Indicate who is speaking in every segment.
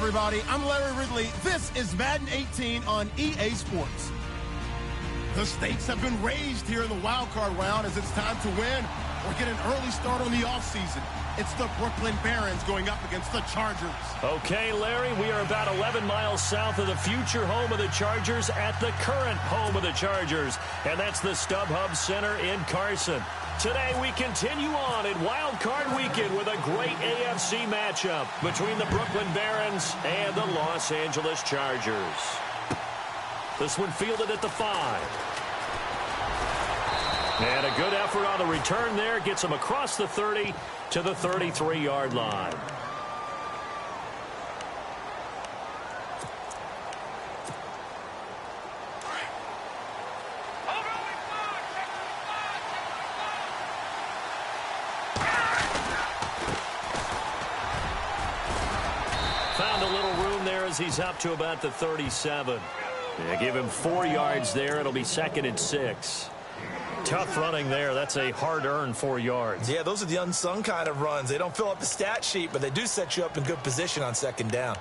Speaker 1: everybody. I'm Larry Ridley. This is Madden 18 on EA Sports. The stakes have been raised here in the wild card round as it's time to win or get an early start on the offseason. It's the Brooklyn Barons going up against the Chargers.
Speaker 2: Okay, Larry, we are about 11 miles south of the future home of the Chargers at the current home of the Chargers, and that's the StubHub Center in Carson. Today, we continue on in Wild Card Weekend with a great AFC matchup between the Brooklyn Barons and the Los Angeles Chargers. This one fielded at the 5. And a good effort on the return there gets him across the 30 to the 33-yard line. Found a little room there as he's up to about the 37. Yeah, give him 4 yards there. It'll be 2nd and 6. Tough running there. That's a hard-earned 4 yards.
Speaker 3: Yeah, those are the unsung kind of runs. They don't fill up the stat sheet, but they do set you up in good position on 2nd down.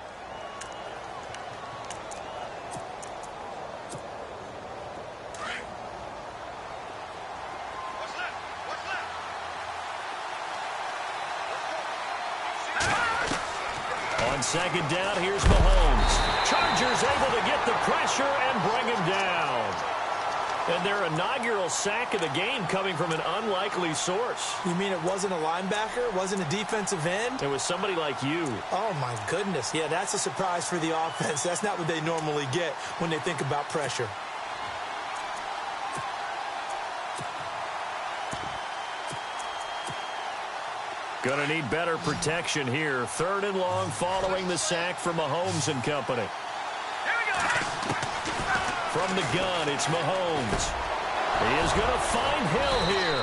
Speaker 2: On 2nd down, here's Mahomes. Chargers able to get the pressure and bring him down. And their inaugural sack of the game coming from an unlikely source.
Speaker 3: You mean it wasn't a linebacker? It wasn't a defensive end?
Speaker 2: It was somebody like you.
Speaker 3: Oh, my goodness. Yeah, that's a surprise for the offense. That's not what they normally get when they think about pressure.
Speaker 2: Going to need better protection here. 3rd and long following the sack from Mahomes and company.
Speaker 4: Here we go.
Speaker 2: From the gun, it's Mahomes. He is going to find Hill here.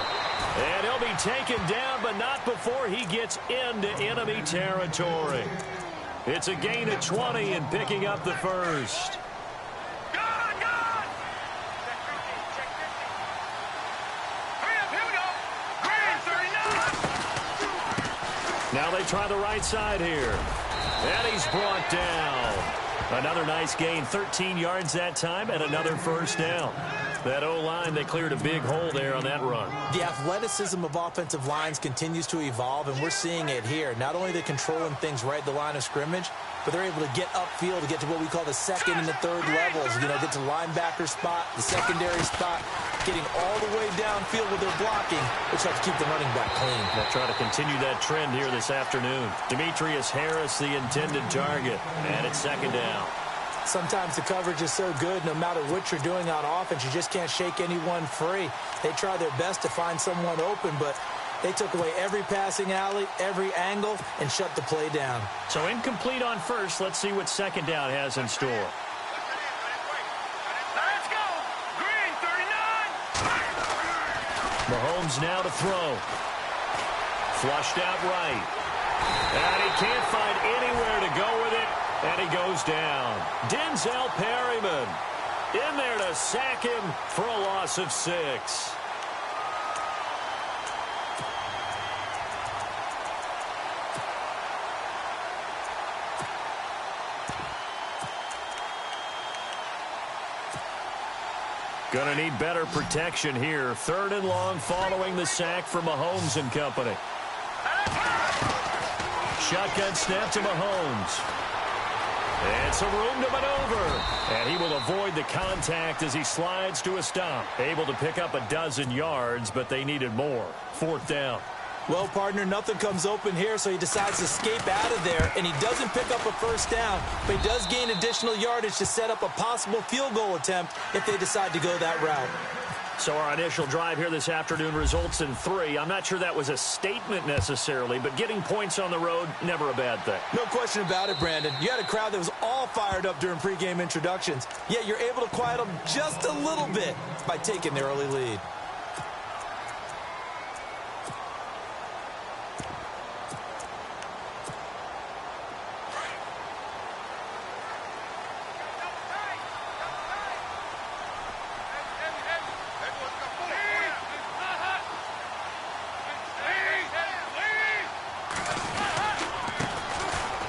Speaker 2: And he'll be taken down, but not before he gets into enemy territory. It's a gain of 20 and picking up the first. Now they try the right side here. And he's brought down. Another nice gain, 13 yards that time, and another first down. That O-line, they cleared a big hole there on that run.
Speaker 3: The athleticism of offensive lines continues to evolve, and we're seeing it here. Not only are they controlling things right at the line of scrimmage, but they're able to get upfield to get to what we call the 2nd and the 3rd levels. You know, get to linebacker spot, the secondary spot, getting all the way downfield with their blocking, which helps keep the running back clean.
Speaker 2: They'll try to continue that trend here this afternoon. Demetrius Harris, the intended target, and it's 2nd down.
Speaker 3: Sometimes the coverage is so good, no matter what you're doing on offense, you just can't shake anyone free. They try their best to find someone open, but they took away every passing alley, every angle, and shut the play down.
Speaker 2: So incomplete on first. Let's see what 2nd down has in store.
Speaker 4: Let's go. Green, 39.
Speaker 2: Mahomes now to throw. Flushed out right. And he can't find anywhere to go with it. And he goes down. Denzel Perryman in there to sack him for a loss of 6. Going to need better protection here. 3rd and long following the sack from Mahomes and company. Shotgun snap to Mahomes. And some room to maneuver. And he will avoid the contact as he slides to a stop. Able to pick up a dozen yards, but they needed more. 4th down.
Speaker 3: Well, partner, nothing comes open here, so he decides to escape out of there, and he doesn't pick up a first down, but he does gain additional yardage to set up a possible field goal attempt if they decide to go that route.
Speaker 2: So our initial drive here this afternoon results in 3. I'm not sure that was a statement necessarily, but getting points on the road, never a bad thing.
Speaker 3: No question about it, Brandon. You had a crowd that was all fired up during pregame introductions, yet you're able to quiet them just a little bit by taking the early lead.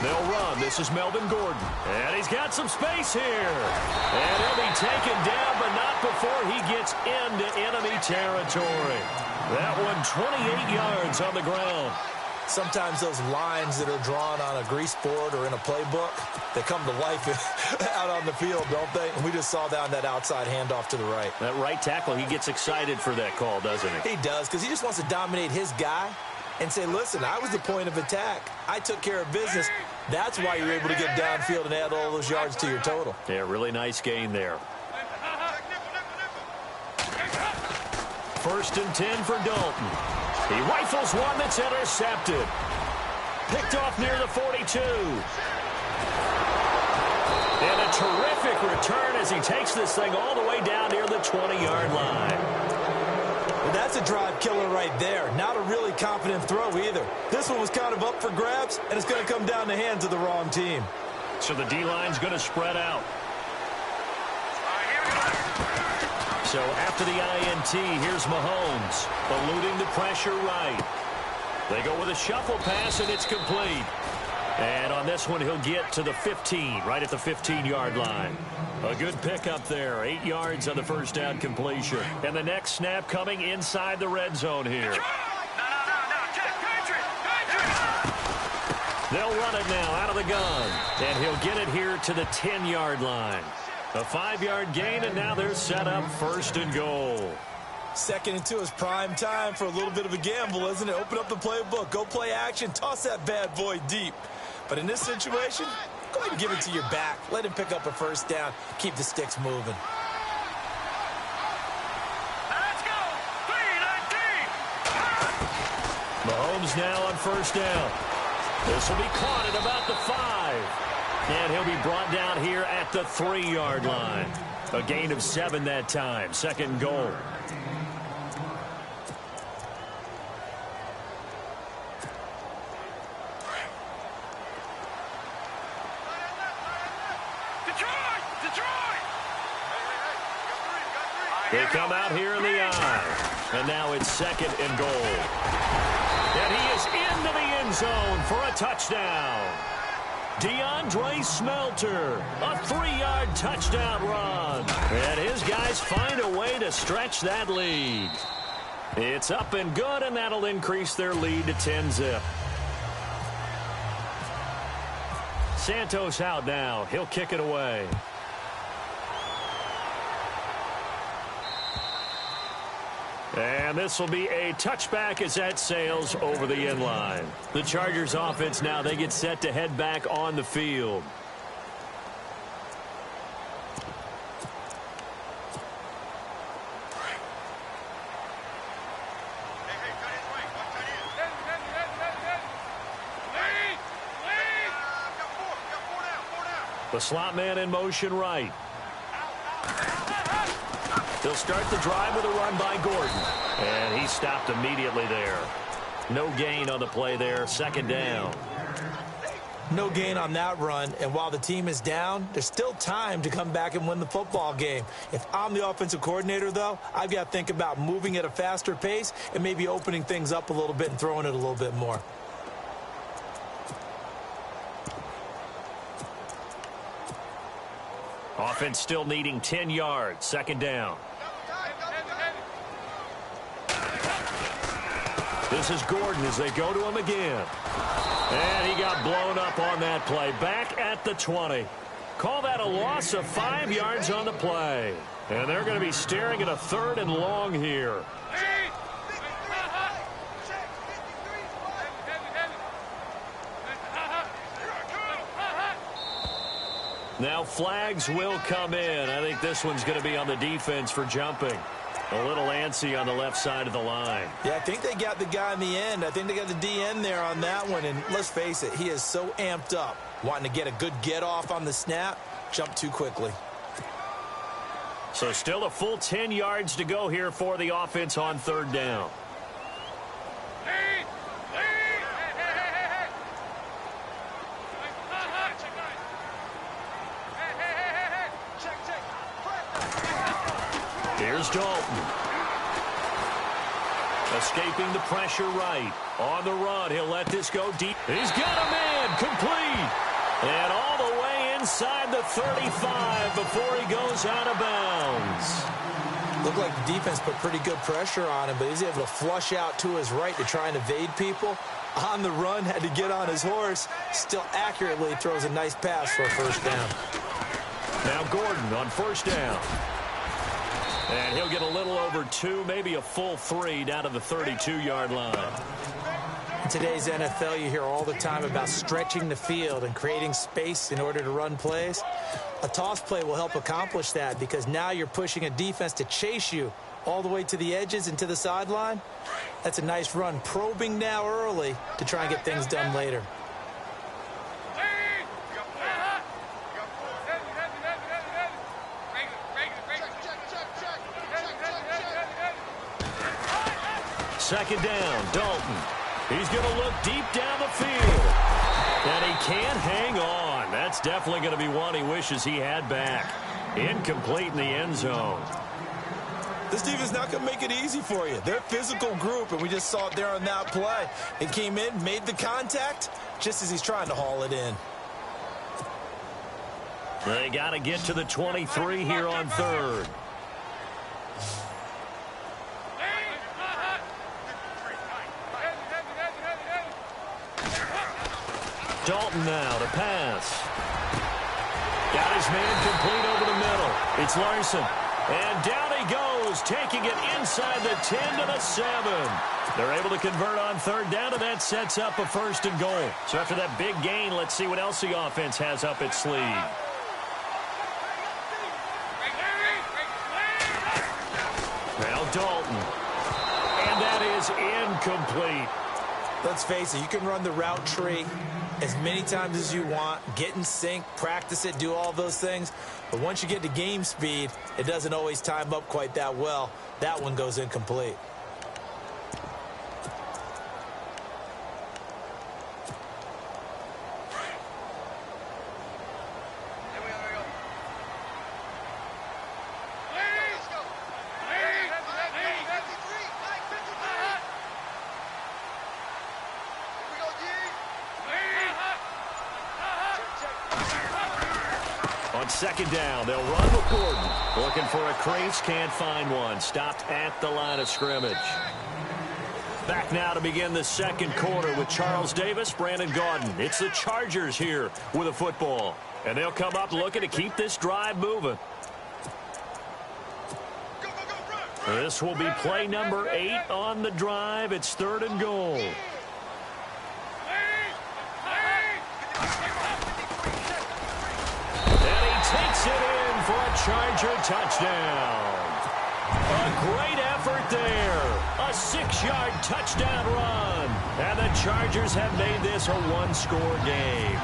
Speaker 2: They'll run. This is Melvin Gordon. And he's got some space here. And he'll be taken down, but not before he gets into enemy territory. That one 28 yards on the ground.
Speaker 3: Sometimes those lines that are drawn on a grease board or in a playbook, they come to life out on the field, don't they? And we just saw that on that outside handoff to the right.
Speaker 2: That right tackle, he gets excited for that call, doesn't he?
Speaker 3: He does, because he just wants to dominate his guy and say, listen, I was the point of attack. I took care of business. That's why you're able to get downfield and add all those yards to your total.
Speaker 2: Yeah, really nice gain there. 1st and 10 for Dalton. He rifles one that's intercepted. Picked off near the 42. And a terrific return as he takes this thing all the way down near the 20-yard line.
Speaker 3: Well, that's a drive killer right there. Not a really confident throw either. This one was kind of up for grabs, and it's going to come down the hands of the wrong team.
Speaker 2: So the D-line's going to spread out. So after the INT, here's Mahomes, eluding the pressure right. They go with a shuffle pass, and it's complete. And on this one, he'll get to the 15, right at the 15-yard line. A good pickup there, 8 yards on the first down completion. And the next snap coming inside the red zone here. They'll run it now out of the gun. And he'll get it here to the 10-yard line. A 5-yard gain, and now they're set up 1st and goal.
Speaker 3: 2nd and 2 is prime time for a little bit of a gamble, isn't it? Open up the playbook, go play action, toss that bad boy deep. But in this situation, go ahead and give it to your back. Let him pick up a 1st down. Keep the sticks moving.
Speaker 4: Let's go. 3-19.
Speaker 2: Mahomes now on 1st down. This will be caught at about the 5. And he'll be brought down here at the 3-yard line. A gain of 7 that time. 2nd and goal. They come out here in the eye. And now it's 2nd and goal. And he is into the end zone for a touchdown. DeAndre Smelter, a 3-yard touchdown run. And his guys find a way to stretch that lead. It's up and good, and that'll increase their lead to 10-zip. Santos out now. He'll kick it away. And this will be a touchback as that sails over the end line. The Chargers offense now, they get set to head back on the field. The slot man in motion right. They'll start the drive with a run by Gordon. And he stopped immediately there. No gain on the play there. 2nd down.
Speaker 3: No gain on that run. And while the team is down, there's still time to come back and win the football game. If I'm the offensive coordinator, though, I've got to think about moving at a faster pace and maybe opening things up a little bit and throwing it a little bit more.
Speaker 2: Offense still needing 10 yards. 2nd down. This is Gordon as they go to him again. And he got blown up on that play. Back at the 20. Call that a loss of 5 yards on the play. And they're going to be staring at a 3rd and long here. Now flags will come in. I think this one's going to be on the defense for jumping. A little antsy on the left side of the line.
Speaker 3: Yeah, I think they got the guy in the end. I think they got the DN there on that one. And let's face it, he is so amped up, wanting to get a good get off on the snap, jump too quickly.
Speaker 2: So still a full 10 yards to go here for the offense on 3rd down. Here's Dalton. Escaping the pressure right. On the run, he'll let this go deep. He's got a man complete. And all the way inside the 35 before he goes out of bounds.
Speaker 3: Looked like the defense put pretty good pressure on him, but he's able to flush out to his right to try and evade people. On the run, had to get on his horse. Still accurately throws a nice pass for a first down.
Speaker 2: Now Gordon on first down. And he'll get a little over 2, maybe a full 3 down to the 32-yard line.
Speaker 3: In today's NFL, you hear all the time about stretching the field and creating space in order to run plays. A toss play will help accomplish that because now you're pushing a defense to chase you all the way to the edges and to the sideline. That's a nice run, probing now early to try and get things done later.
Speaker 2: Second down, Dalton. He's going to look deep down the field. And he can't hang on. That's definitely going to be one he wishes he had back. Incomplete in the end zone.
Speaker 5: This defense not going to make it easy for you. They're a physical group, and we just saw it there on that play. It came in, made the contact, just as he's trying to haul it in.
Speaker 2: They got to get to the 23 here on third. Dalton now to pass. Got his man complete over the middle. It's Larson. And down he goes, taking it inside the 10 to the 7. They're able to convert on third down, and that sets up a first and goal. So after that big gain, let's see what else the offense has up its sleeve. Now Dalton. And that is incomplete.
Speaker 3: Let's face it, you can run the route tree as many times as you want, get in sync, practice it, do all those things. But once you get to game speed, it doesn't always time up quite that well. That one goes incomplete.
Speaker 2: On second down, they'll run with Gordon. Looking for a crease, can't find one. Stopped at the line of scrimmage. Back now to begin the second quarter with Charles Davis, Brandon Gaudin. It's the Chargers here with a football. And they'll come up looking to keep this drive moving. This will be play number 8 on the drive. It's third and goal. Takes it in for a Charger touchdown. A great effort there. A 6-yard touchdown run. And the Chargers have made this a one-score game.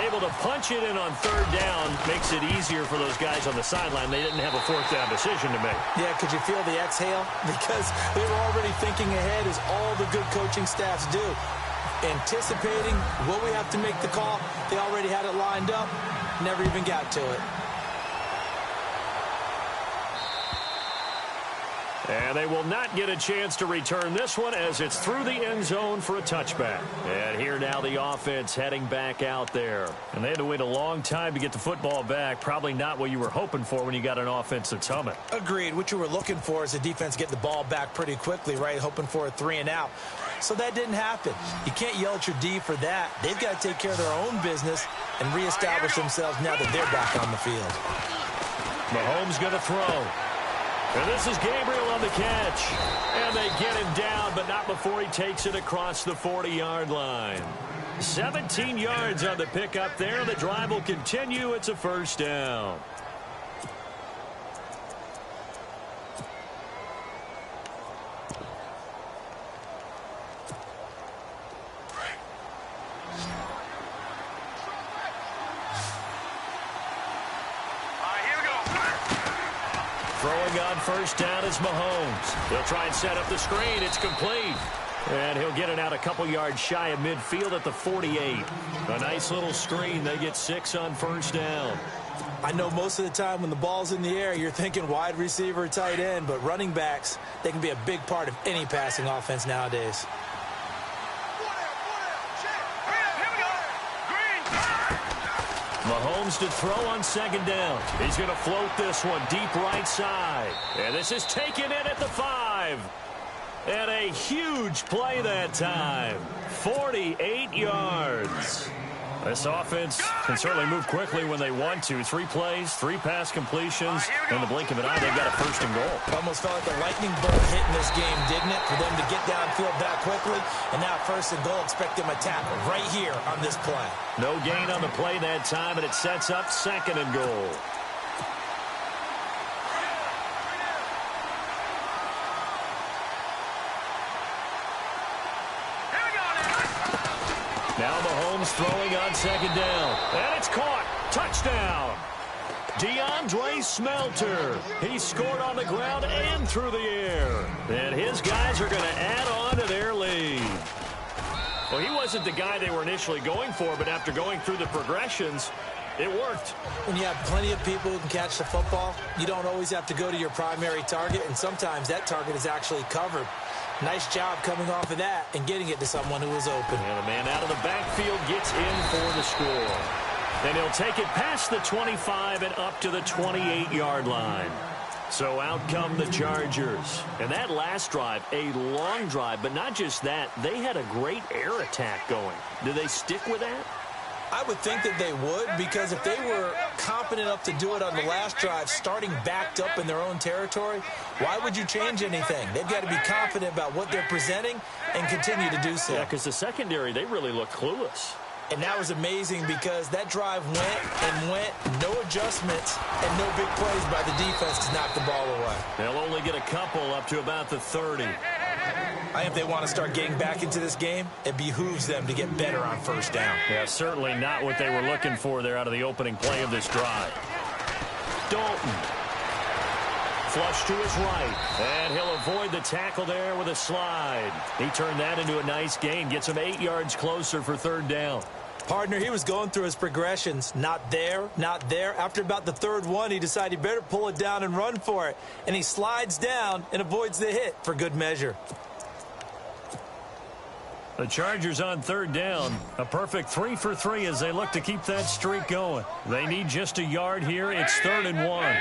Speaker 2: Able to punch it in on third down makes it easier for those guys on the sideline. They didn't have a fourth down decision to make.
Speaker 3: Yeah, could you feel the exhale? Because they were already thinking ahead, as all the good coaching staffs do. Anticipating what we have to make the call. They already had it lined up. Never even got to it.
Speaker 2: And they will not get a chance to return this one as it's through the end zone for a touchback. And here now the offense heading back out there. And they had to wait a long time to get the football back. Probably not what you were hoping for when you got an offense that's humming.
Speaker 3: Agreed. What you were looking for is the defense get the ball back pretty quickly, right? Hoping for a 3-and-out. So that didn't happen. You can't yell at your D for that. They've got to take care of their own business and reestablish themselves now that they're back on the field.
Speaker 2: Mahomes going to throw. And this is Gabriel on the catch. And they get him down, but not before he takes it across the 40-yard line. 17 yards on the pickup there. The drive will continue. It's a first down. Throwing on first down is Mahomes. He'll try and set up the screen. It's complete. And he'll get it out a couple yards shy of midfield at the 48. A nice little screen. They get 6 on first down.
Speaker 3: I know most of the time when the ball's in the air, you're thinking wide receiver, tight end, but running backs, they can be a big part of any passing offense nowadays.
Speaker 2: Mahomes to throw on second down. He's going to float this one deep right side. And this is taken in at the 5. And a huge play that time. 48 yards. This offense can certainly move quickly when they want to. 3 plays, 3 pass completions. In the blink of an eye, they've got a 1st and goal.
Speaker 3: Almost felt like a lightning bolt hit in this game, didn't it? For them to get downfield that quickly. And now 1st and goal, expect them to tackle right here on this play.
Speaker 2: No gain on the play that time, and it sets up 2nd and goal. Now Mahomes throwing on second down. And it's caught. Touchdown. DeAndre Smelter. He scored on the ground and through the air. And his guys are going to add on to their lead. Well, he wasn't the guy they were initially going for, but after going through the progressions, it worked.
Speaker 3: When you have plenty of people who can catch the football, you don't always have to go to your primary target, and sometimes that target is actually covered. Nice job coming off of that and getting it to someone who was open.
Speaker 2: And the man out of the backfield gets in for the score. And he'll take it past the 25 and up to the 28-yard line. So out come the Chargers. And that last drive, a long drive, but not just that, they had a great air attack going. Do they stick with that?
Speaker 3: I would think that they would, because if they were confident enough to do it on the last drive, starting backed up in their own territory, why would you change anything? They've got to be confident about what they're presenting and continue to do so.
Speaker 2: Yeah, because the secondary, they really look clueless.
Speaker 3: And that was amazing because that drive went and went, no adjustments, and no big plays by the defense to knock the ball away.
Speaker 2: They'll only get a couple up to about the 30.
Speaker 3: I think if they want to start getting back into this game, it behooves them to get better on 1st down.
Speaker 2: Yeah, certainly not what they were looking for there out of the opening play of this drive. Dalton. Flush to his right. And he'll avoid the tackle there with a slide. He turned that into a nice gain. Gets him 8 yards closer for 3rd down.
Speaker 3: Partner, he was going through his progressions. Not there, not there. After about the 3rd one, he decided he better pull it down and run for it. And he slides down and avoids the hit for good measure.
Speaker 2: The Chargers on 3rd down. A perfect 3 for 3 as they look to keep that streak going. They need just a yard here. It's 3rd and 1.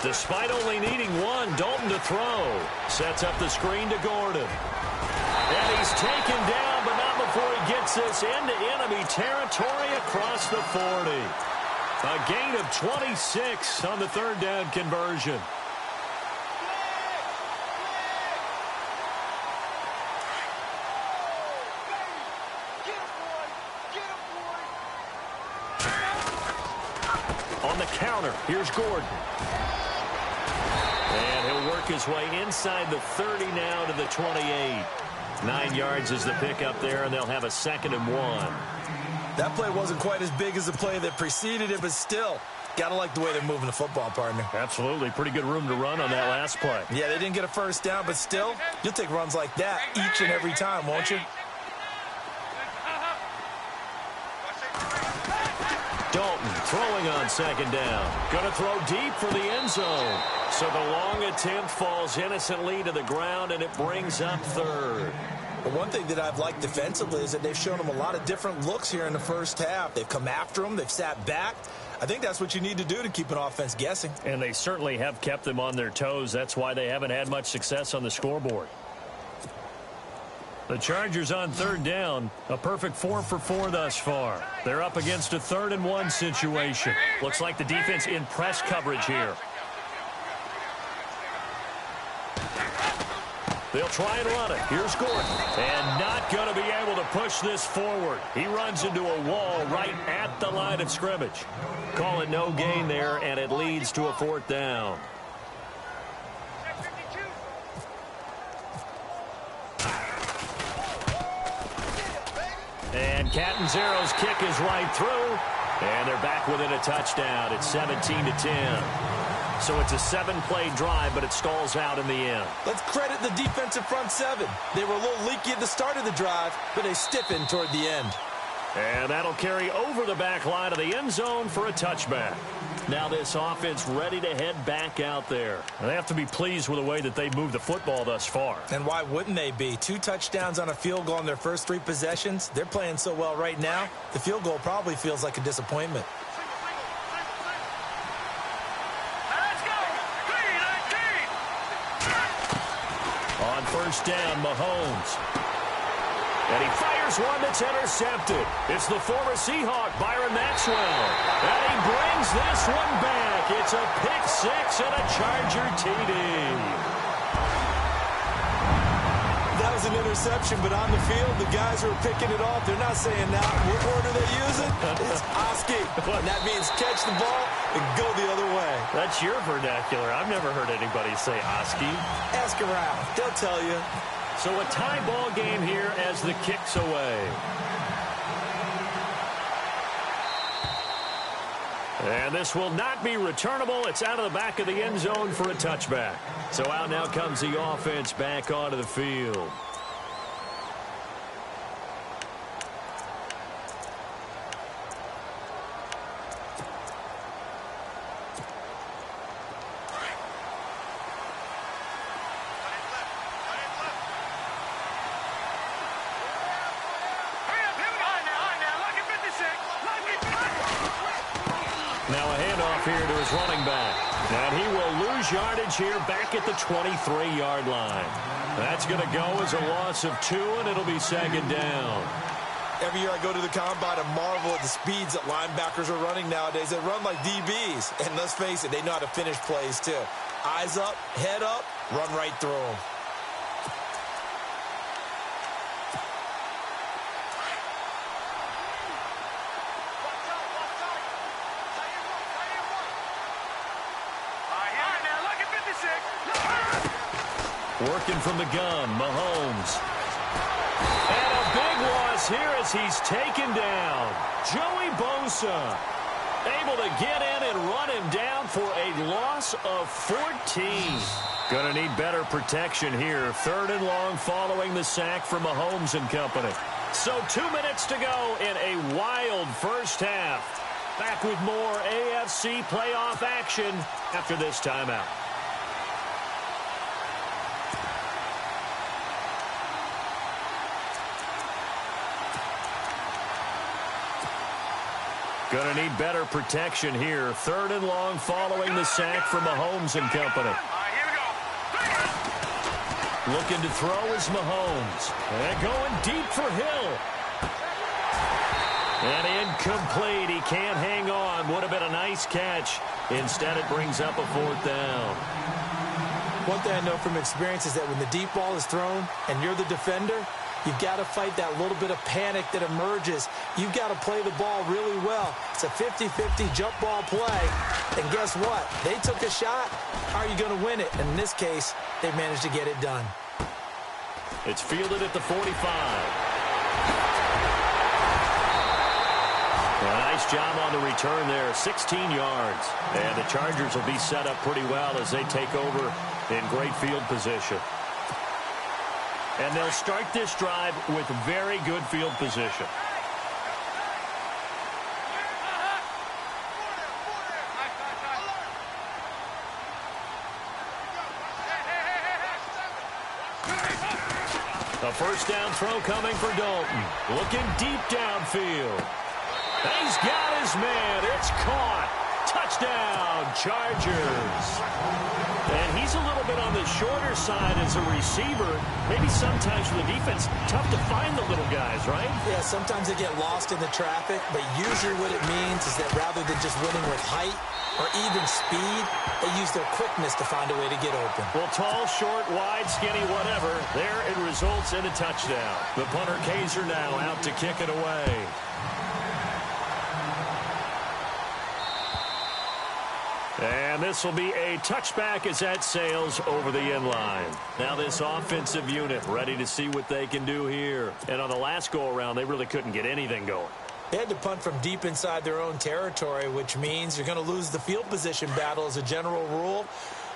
Speaker 2: Despite only needing 1, Dalton to throw. Sets up the screen to Gordon. And he's taken down, but not before he gets this into enemy territory across the 40. A gain of 26 on the 3rd down conversion. On the counter, here's Gordon. And he'll work his way inside the 30 now to the 28. 9 yards is the pickup there, and they'll have a 2nd and 1.
Speaker 5: That play wasn't quite as big as the play that preceded it, but still, got to like the way they're moving the football, partner.
Speaker 2: Absolutely. Pretty good room to run on that last play.
Speaker 5: Yeah, they didn't get a 1st down, but still, you'll take runs like that each and every time, won't you?
Speaker 2: Dalton throwing on 2nd down. Going to throw deep for the end zone. So the long attempt falls innocently to the ground, and it brings up 3rd.
Speaker 3: But one thing that I've liked defensively is that they've shown them a lot of different looks here in the 1st half. They've come after them. They've sat back. I think that's what you need to do to keep an offense guessing.
Speaker 2: And they certainly have kept them on their toes. That's why they haven't had much success on the scoreboard. The Chargers on 3rd down, a perfect 4 for 4 thus far. They're up against a 3rd and 1 situation. Looks like the defense in press coverage here. They'll try and run it. Here's Gordon. And not going to be able to push this forward. He runs into a wall right at the line of scrimmage. Call it no gain there, and it leads to a 4th down. And Catanzaro's kick is right through. And they're back within a touchdown. It's 17-10. So it's a 7-play drive, but it stalls out in the end.
Speaker 3: Let's credit the defensive front 7. They were a little leaky at the start of the drive, but they stiffened toward the end.
Speaker 2: And that'll carry over the back line of the end zone for a touchback. Now this offense ready to head back out there. And they have to be pleased with the way that they've moved the football thus far.
Speaker 3: And why wouldn't they be? 2 touchdowns on a field goal in their first 3 possessions. They're playing so well right now, the field goal probably feels like a disappointment.
Speaker 4: Let's go. 3-19.
Speaker 2: On first down, Mahomes. And he fires one that's intercepted. It's the former Seahawk, Byron Maxwell. And he brings this one back. It's a pick-6 and a Charger TD.
Speaker 5: That was an interception, but on the field, the guys who are picking it off, they're not saying that. What word are they using? It's Oski. And that means catch the ball and go the other way.
Speaker 2: That's your vernacular. I've never heard anybody say Oski.
Speaker 5: Ask around. They'll tell you.
Speaker 2: So a tie ball game here as the kick's away. And this will not be returnable. It's out of the back of the end zone for a touchback. So out now comes the offense back onto the field. Now a handoff here to his running back. And he will lose yardage here back at the 23-yard line. That's going to go as a loss of 2, and it'll be second down.
Speaker 5: Every year I go to the combine and marvel at the speeds that linebackers are running nowadays. They run like DBs. And let's face it, they know how to finish plays too. Eyes up, head up, run right through them.
Speaker 2: Working from the gun, Mahomes. And a big loss here as he's taken down. Joey Bosa able to get in and run him down for a loss of 14. Going to need better protection here. 3rd and long following the sack from Mahomes and company. So 2 minutes to go in a wild first half. Back with more AFC playoff action after this timeout. Going to need better protection here. 3rd and long following the sack from Mahomes and company. Looking to throw is Mahomes. And going deep for Hill. And incomplete. He can't hang on. Would have been a nice catch. Instead, it brings up a 4th down.
Speaker 3: One thing I know from experience is that when the deep ball is thrown and you're the defender, you've got to fight that little bit of panic that emerges. You've got to play the ball really well. It's a 50-50 jump ball play. And guess what? They took a shot. How are you going to win it? And in this case, they managed to get it done.
Speaker 2: It's fielded at the 45. A nice job on the return there. 16 yards. And the Chargers will be set up pretty well as they take over in great field position. And they'll start this drive with very good field position. A first down throw coming for Dalton. Looking deep downfield. He's got his man. It's caught. Touchdown, Chargers. And he's a little bit on the shorter side as a receiver. Maybe sometimes for the defense, tough to find the little guys, right?
Speaker 3: Yeah, sometimes they get lost in the traffic, but usually what it means is that rather than just winning with height or even speed, they use their quickness to find a way to get open.
Speaker 2: Well, tall, short, wide, skinny, whatever, there it results in a touchdown. The punter Kaiser now out to kick it away. And this will be a touchback as that sails over the end line. Now this offensive unit ready to see what they can do here. And on the last go-around, they really couldn't get anything going.
Speaker 3: They had to punt from deep inside their own territory, which means you're going to lose the field position battle as a general rule.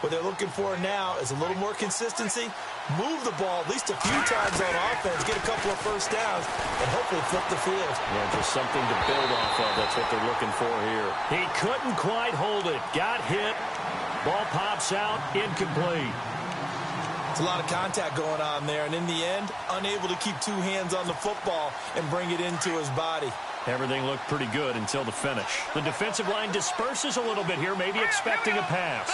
Speaker 3: What they're looking for now is a little more consistency. Move the ball at least a few times on offense. Get a couple of first downs and hopefully flip the field.
Speaker 2: Yeah, just something to build off of. That's what they're looking for here. He couldn't quite hold it. Got hit. Ball pops out. Incomplete.
Speaker 3: It's a lot of contact going on there, and in the end, unable to keep two hands on the football and bring it into his body.
Speaker 2: Everything looked pretty good until the finish. The defensive line disperses a little bit here, maybe expecting a pass.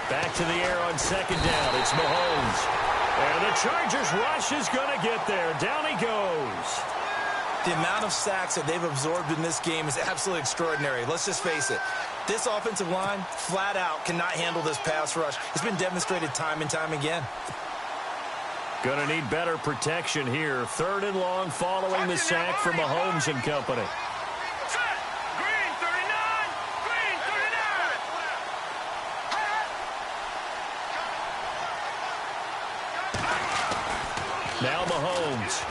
Speaker 2: Back to the air on second down. It's Mahomes. And the Chargers rush is going to get there. Down he goes.
Speaker 3: The amount of sacks that they've absorbed in this game is absolutely extraordinary. Let's just face it. This offensive line, flat out, cannot handle this pass rush. It's been demonstrated time and time again.
Speaker 2: Going to need better protection here. Third and long following the sack from Mahomes and company. Now Mahomes.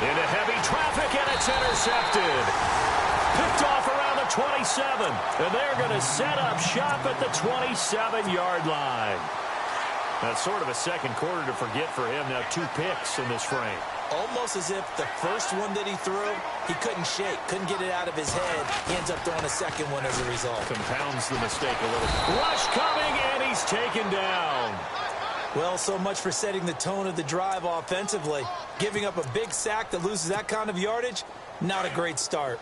Speaker 2: Into heavy traffic, and it's intercepted. Picked off around the 27. And they're going to set up shop at the 27-yard line. That's sort of a second quarter to forget for him. Now 2 picks in this frame.
Speaker 3: Almost as if the first one that he threw, he couldn't shake, couldn't get it out of his head. He ends up throwing a second one as a result.
Speaker 2: Compounds the mistake a little. Rush coming, and he's taken down.
Speaker 3: Well, so much for setting the tone of the drive offensively. Giving up a big sack that loses that kind of yardage, not a great start.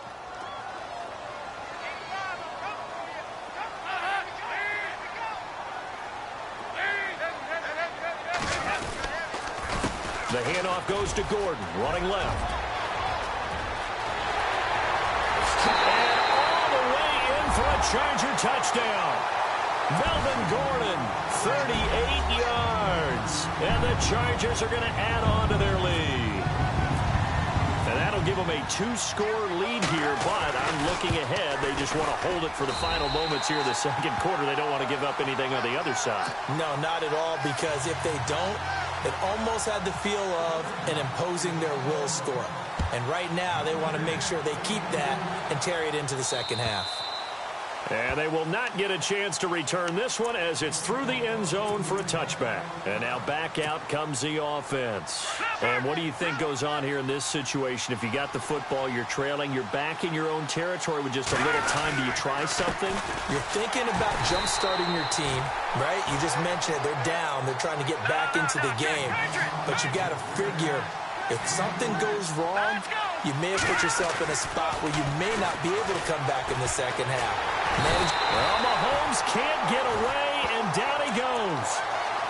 Speaker 2: The handoff goes to Gordon, running left. And all the way in for a Charger touchdown. Melvin Gordon, 38 yards. And the Chargers are going to add on to their lead. And that'll give them a 2-score lead here, but I'm looking ahead. They just want to hold it for the final moments here in the second quarter. They don't want to give up anything on the other side.
Speaker 3: No, not at all, because if they don't, it almost had the feel of an imposing their will score. And right now, they want to make sure they keep that and carry it into the second half.
Speaker 2: And they will not get a chance to return this one as it's through the end zone for a touchback. And now back out comes the offense. And what do you think goes on here in this situation? If you got the football, you're trailing, you're back in your own territory with just a little time. Do you try something?
Speaker 3: You're thinking about jump-starting your team, right? You just mentioned it. They're down. They're trying to get back into the game. But you got to figure, if something goes wrong, you may have put yourself in a spot where you may not be able to come back in the second half.
Speaker 2: Well, Mahomes can't get away, and down he goes.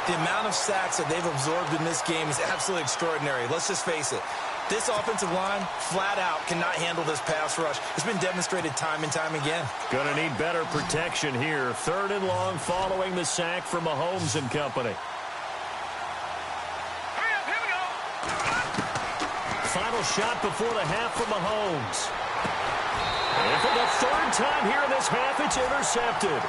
Speaker 3: The amount of sacks that they've absorbed in this game is absolutely extraordinary. Let's just face it. This offensive line, flat out, cannot handle this pass rush. It's been demonstrated time and time again.
Speaker 2: Going to need better protection here. Third and long following the sack from Mahomes and company. Final shot before the half from Mahomes. And for the third time here in this half, it's intercepted.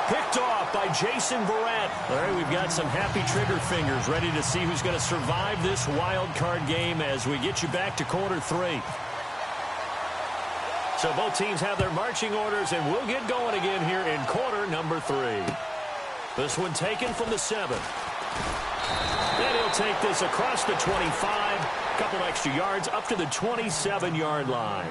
Speaker 2: Picked off by Jason Verrett. All right, we've got some happy trigger fingers ready to see who's going to survive this wild card game as we get you back to quarter 3. So both teams have their marching orders, and we'll get going again here in quarter number 3. This one taken from the 7. And he'll take this across the 25. Couple extra yards up to the 27-yard line.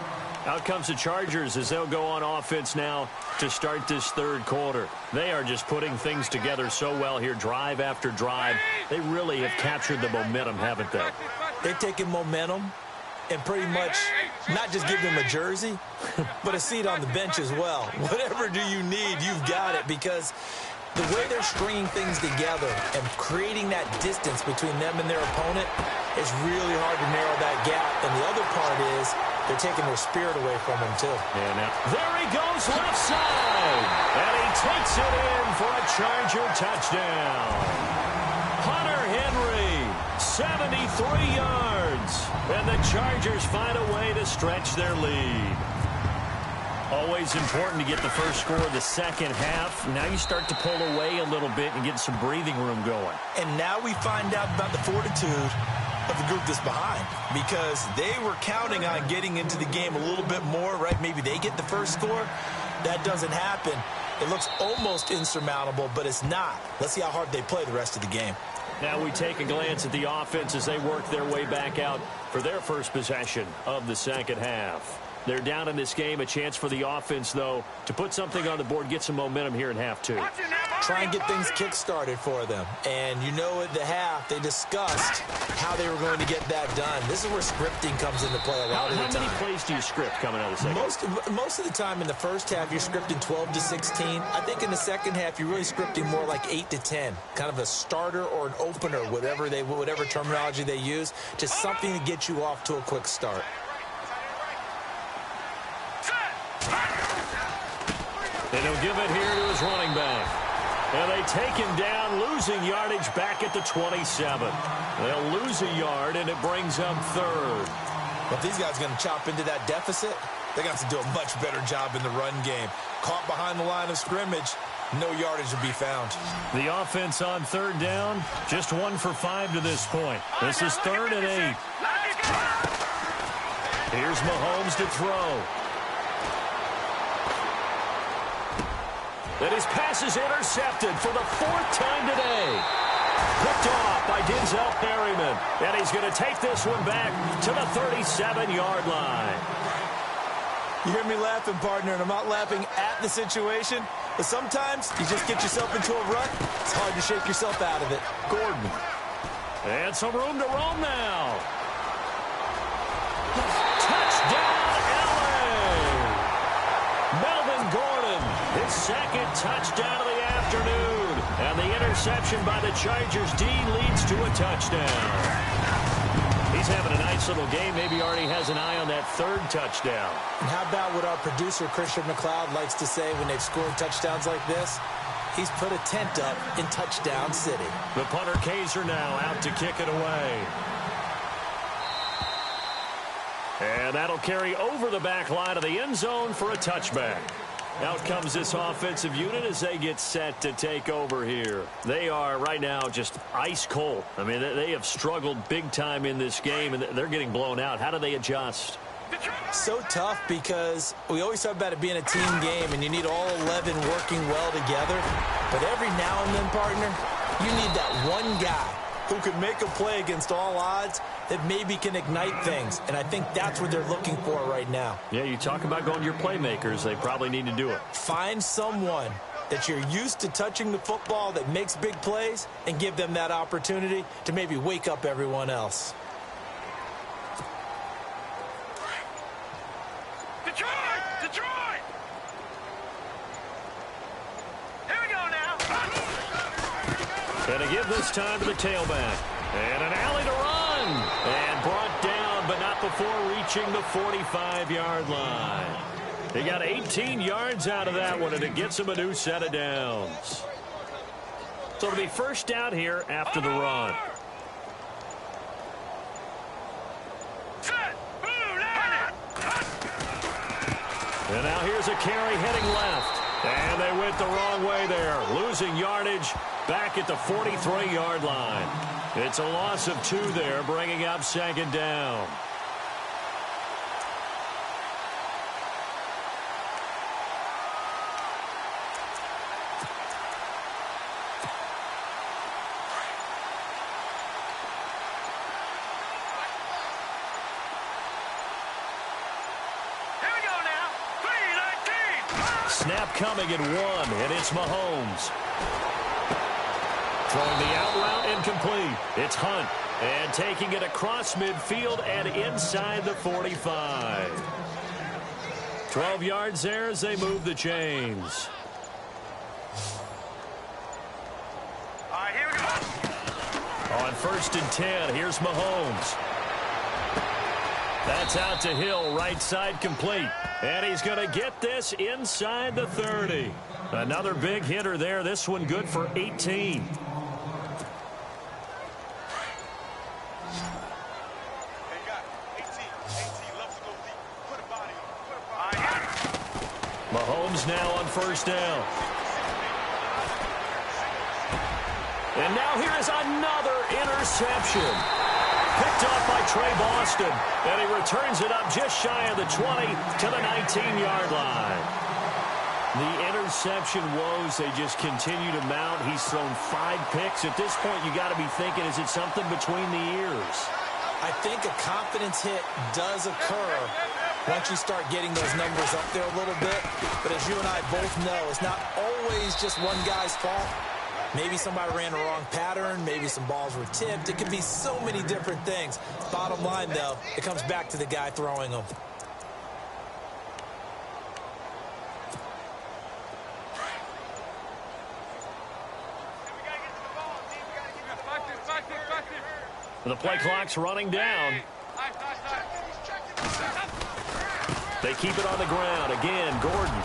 Speaker 2: Out comes the Chargers as they'll go on offense now to start this third quarter. They are just putting things together so well here, drive after drive. They really have captured the momentum, haven't they?
Speaker 3: They've taken momentum and pretty much not just give them a jersey, but a seat on the bench as well. Whatever do you need, you've got it, because the way they're stringing things together and creating that distance between them and their opponent, it's really hard to narrow that gap. And the other part is they're taking their spirit away from them, too.
Speaker 2: Yeah, now, there he goes left side. And he takes it in for a Charger touchdown. Hunter Henry, 73 yards. And the Chargers find a way to stretch their lead. Always important to get the first score of the second half. Now you start to pull away a little bit and get some breathing room going.
Speaker 3: And now we find out about the fortitude of the group that's behind, because they were counting on getting into the game a little bit more, right? Maybe they get the first score. That doesn't happen. It looks almost insurmountable, but it's not. Let's see how hard they play the rest of the game.
Speaker 2: Now we take a glance at the offense as they work their way back out for their first possession of the second half. They're down in this game. A chance for the offense, though, to put something on the board, get some momentum here in half two.
Speaker 3: Try and get things kick-started for them. And you know at the half, they discussed how they were going to get that done. This is where scripting comes into play a lot of the time.
Speaker 2: How many plays do you script coming out of the second?
Speaker 3: Most of the time in the first half, you're scripting 12 to 16. I think in the second half, you're really scripting more like 8 to 10. Kind of a starter or an opener, whatever terminology they use. Just something to get you off to a quick start.
Speaker 2: And he'll give it here to his running back. And they take him down, losing yardage back at the 27. They'll lose a yard, and it brings up third.
Speaker 3: Well, if these guys are going to chop into that deficit, they got to do a much better job in the run game. Caught behind the line of scrimmage, no yardage to be found.
Speaker 2: The offense on third down, just 1 for 5 to this point. This is 3rd and 8. Here's Mahomes to throw. And his pass is intercepted for the 4th time today. Picked off by Denzel Perryman. And he's going to take this one back to the 37-yard line.
Speaker 3: You hear me laughing, partner, and I'm not laughing at the situation. But sometimes you just get yourself into a rut. It's hard to shake yourself out of it. Gordon.
Speaker 2: And some room to roam now. Touchdown, LA! Melvin Gordon, his second touchdown of the afternoon. And the interception by the Chargers D leads to a touchdown. He's having a nice little game. Maybe already has an eye on that 3rd touchdown.
Speaker 3: And how about what our producer, Christian McLeod, likes to say when they've scored touchdowns like this? He's put a tent up in Touchdown City.
Speaker 2: The punter Kaiser now out to kick it away. And that'll carry over the back line of the end zone for a touchback. Out comes this offensive unit as they get set to take over here. They are right now just ice cold. I mean, they have struggled big time in this game, and they're getting blown out. How do they adjust?
Speaker 3: So tough because we always talk about it being a team game, and you need all 11 working well together. But every now and then, partner, you need that one guy who can make a play against all odds that maybe can ignite things. And I think that's what they're looking for right now.
Speaker 2: Yeah, you talk about going to your playmakers. They probably need to do it.
Speaker 3: Find someone that you're used to touching the football that makes big plays and give them that opportunity to maybe wake up everyone else.
Speaker 4: Detroit! Here we go now.
Speaker 2: And to give this time to the tailback. And an alley to run. And brought down, but not before reaching the 45-yard line. They got 18 yards out of that one, and it gets them a new set of downs. So it'll be first down here after the run. And now here's a carry heading left. And they went the wrong way there. Losing yardage back at the 43-yard line. It's a loss of 2 there, bringing up second down. Snap coming at 1, and it's Mahomes. Throwing the out route incomplete. It's Hunt, and taking it across midfield and inside the 45. 12 yards there as they move the chains.
Speaker 4: All right, here we go.
Speaker 2: On 1st and 10, here's Mahomes. That's out to Hill, right side complete. And he's going to get this inside the 30. Another big hitter there. This one good for 18. Mahomes now on 1st down. And now here is another interception. Picked off by Trey Boston, and he returns it up just shy of the 20 to the 19-yard line. The interception woes, they just continue to mount. He's thrown 5 picks. At this point, you got to be thinking, is it something between the ears?
Speaker 3: I think a confidence hit does occur once you start getting those numbers up there a little bit. But as you and I both know, it's not always just one guy's fault. Maybe somebody ran the wrong pattern. Maybe some balls were tipped. It can be so many different things. Bottom line, though, it comes back to the guy throwing them.
Speaker 2: The play clock's running down. They keep it on the ground. Again, Gordon.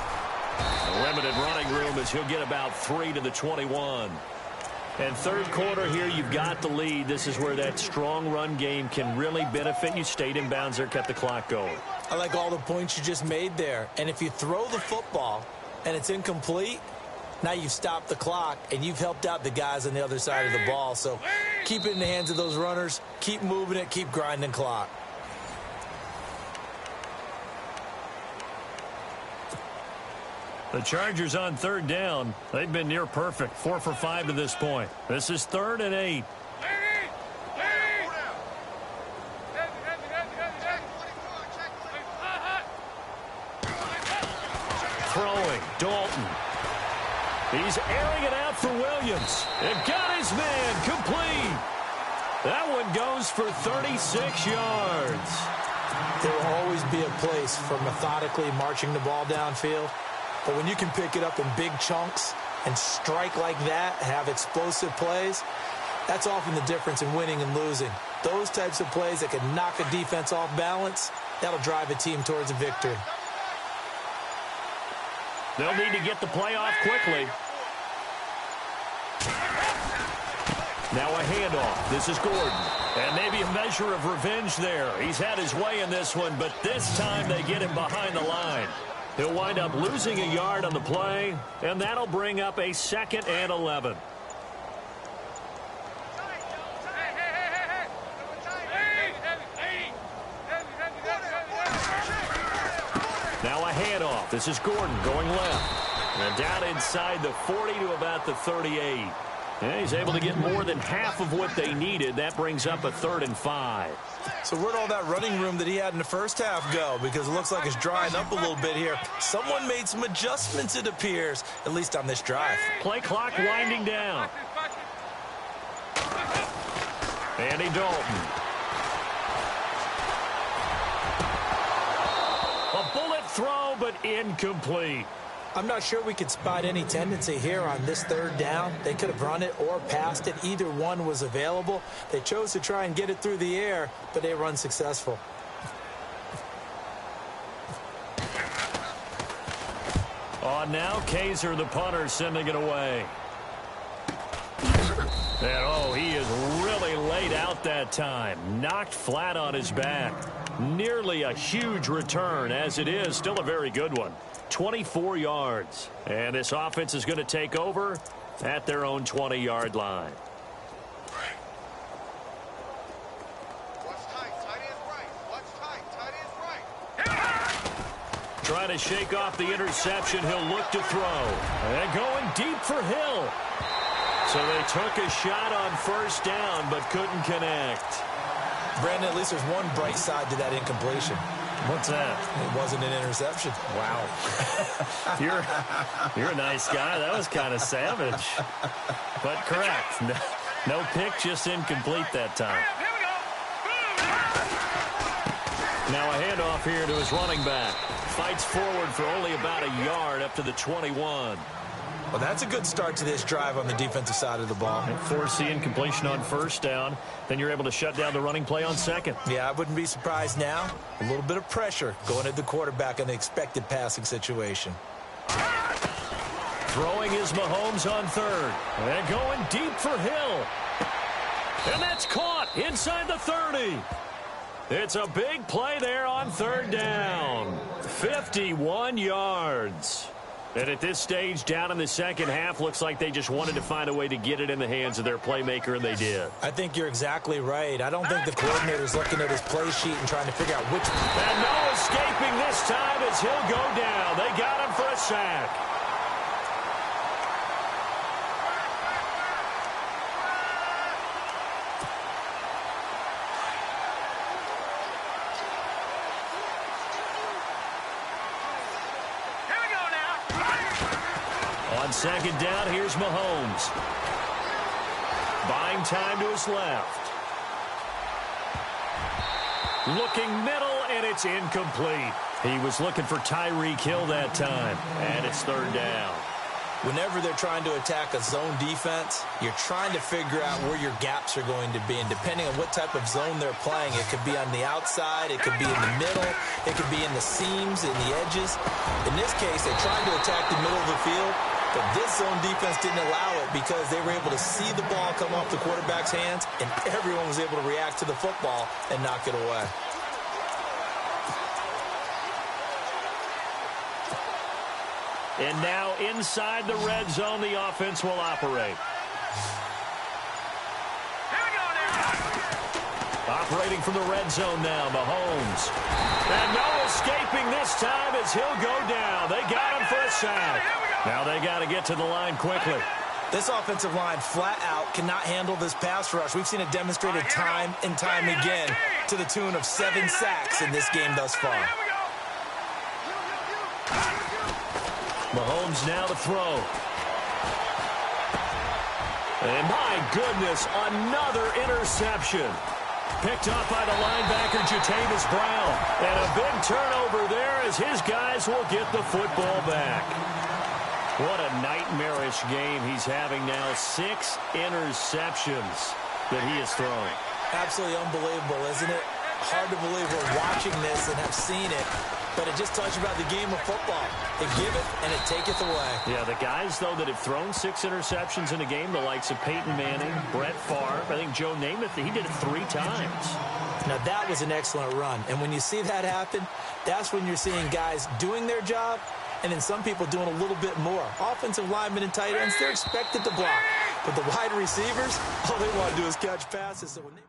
Speaker 2: A limited running room as he'll get about 3 to the 21. And third quarter here, you've got the lead. This is where that strong run game can really benefit you. Stayed in bounds there, kept the clock going.
Speaker 3: I like all the points you just made there. And if you throw the football and it's incomplete, now you've stopped the clock and you've helped out the guys on the other side of the ball. So keep it in the hands of those runners. Keep moving it. Keep grinding clock.
Speaker 2: The Chargers on third down. They've been near perfect. 4 for 5 to this point. This is 3rd and 8. Throwing. Dalton. He's airing it out for Williams. And got his man complete. That one goes for 36 yards.
Speaker 3: There will always be a place for methodically marching the ball downfield. But when you can pick it up in big chunks and strike like that, have explosive plays, that's often the difference in winning and losing. Those types of plays that can knock a defense off balance, that'll drive a team towards a victory.
Speaker 2: They'll need to get the play off quickly. Now a handoff. This is Gordon. And maybe a measure of revenge there. He's had his way in this one, but this time they get him behind the line. He'll wind up losing a yard on the play, and that'll bring up a 2nd and 11. Now a handoff. This is Gordon going left. And down inside the 40 to about the 38. And he's able to get more than half of what they needed. That brings up a 3rd and 5.
Speaker 3: So where'd all that running room that he had in the first half go? Because it looks like it's drying up a little bit here. Someone made some adjustments, it appears, at least on this drive.
Speaker 2: Play clock winding down. Andy Dalton. A bullet throw, but incomplete.
Speaker 3: I'm not sure we could spot any tendency here on this 3rd down. They could have run it or passed it. Either one was available. They chose to try and get it through the air, but they were unsuccessful.
Speaker 2: Oh, now Kaiser, the punter, sending it away. And, oh, he is really laid out that time. Knocked flat on his back. Nearly a huge return. As it is, still a very good one. 24 yards. And this offense is going to take over at their own 20-yard line. Trying to shake off the interception. He'll look to throw. And going deep for Hill. So they took a shot on 1st down, but couldn't connect.
Speaker 3: Brandon, at least there's one bright side to that incompletion.
Speaker 2: What's that?
Speaker 3: It wasn't an interception.
Speaker 2: Wow. You're a nice guy. That was kind of savage. But correct. No pick, just incomplete that time. Now a handoff here to his running back. Fights forward for only about a yard up to the 21.
Speaker 3: Well, that's a good start to this drive on the defensive side of the ball.
Speaker 2: Force the incompletion on 1st down. Then you're able to shut down the running play on 2nd.
Speaker 3: Yeah, I wouldn't be surprised now. A little bit of pressure going at the quarterback in the expected passing situation.
Speaker 2: Throwing is Mahomes on 3rd. And going deep for Hill. And that's caught inside the 30. It's a big play there on 3rd down. 51 yards. And at this stage, down in the second half, looks like they just wanted to find a way to get it in the hands of their playmaker, and they did.
Speaker 3: I think you're exactly right. I don't think the coordinator's looking at his play sheet and trying to figure out which.
Speaker 2: And no escaping this time as he'll go down. They got him for a sack. On second down, here's Mahomes. Buying time to his left. Looking middle, and it's incomplete. He was looking for Tyreek Hill that time, and it's third down.
Speaker 3: Whenever they're trying to attack a zone defense, you're trying to figure out where your gaps are going to be. And depending on what type of zone they're playing, it could be on the outside, it could be in the middle, it could be in the seams, in the edges. In this case, they tried to attack the middle of the field, but this zone defense didn't allow it because they were able to see the ball come off the quarterback's hands, and everyone was able to react to the football and knock it away.
Speaker 2: And now inside the red zone, the offense will operate.
Speaker 4: Here we go now.
Speaker 2: Operating from the red zone now, Mahomes. And no escaping this time as he'll go down. They got him for a sack. Now they got to get to the line quickly.
Speaker 3: This offensive line flat out cannot handle this pass rush. We've seen it demonstrated time and time again to the tune of 7 sacks in this game thus far.
Speaker 2: Mahomes now to throw. And my goodness, another interception. Picked off by the linebacker, Jatavis Brown. And a big turnover there as his guys will get the football back. What a nightmarish game he's having now. 6 interceptions that he has thrown.
Speaker 3: Absolutely unbelievable, isn't it? Hard to believe we're watching this and have seen it, but it just tells you about the game of football. They give it, and it taketh away.
Speaker 2: Yeah, the guys, though, that have thrown 6 interceptions in a game, the likes of Peyton Manning, Brett Favre, I think Joe Namath, he did it 3 times.
Speaker 3: Now, that was an excellent run, and when you see that happen, that's when you're seeing guys doing their job, and then some people doing a little bit more. Offensive linemen and tight ends, they're expected to block, but the wide receivers, all they want to do is catch passes. So when they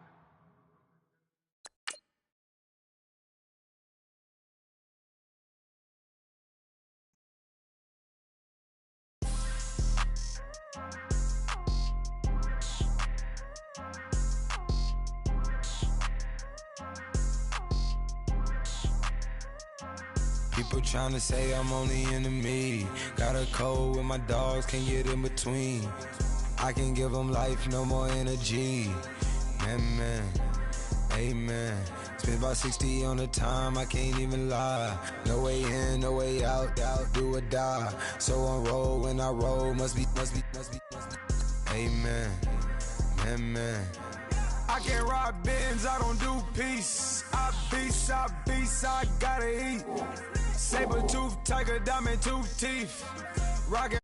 Speaker 6: People tryna say I'm only in the media. Got a cold with my dogs, can't get in between. I can give them life, no more energy. Man, amen. Spent about 60 on the time, I can't even lie. No way in, no way out, do or die. So on roll, when I roll, must be. Amen, man. I can't ride Benz, I don't do peace. I beast, I gotta eat. Saber tooth, tiger, diamond tooth teeth. Rockin'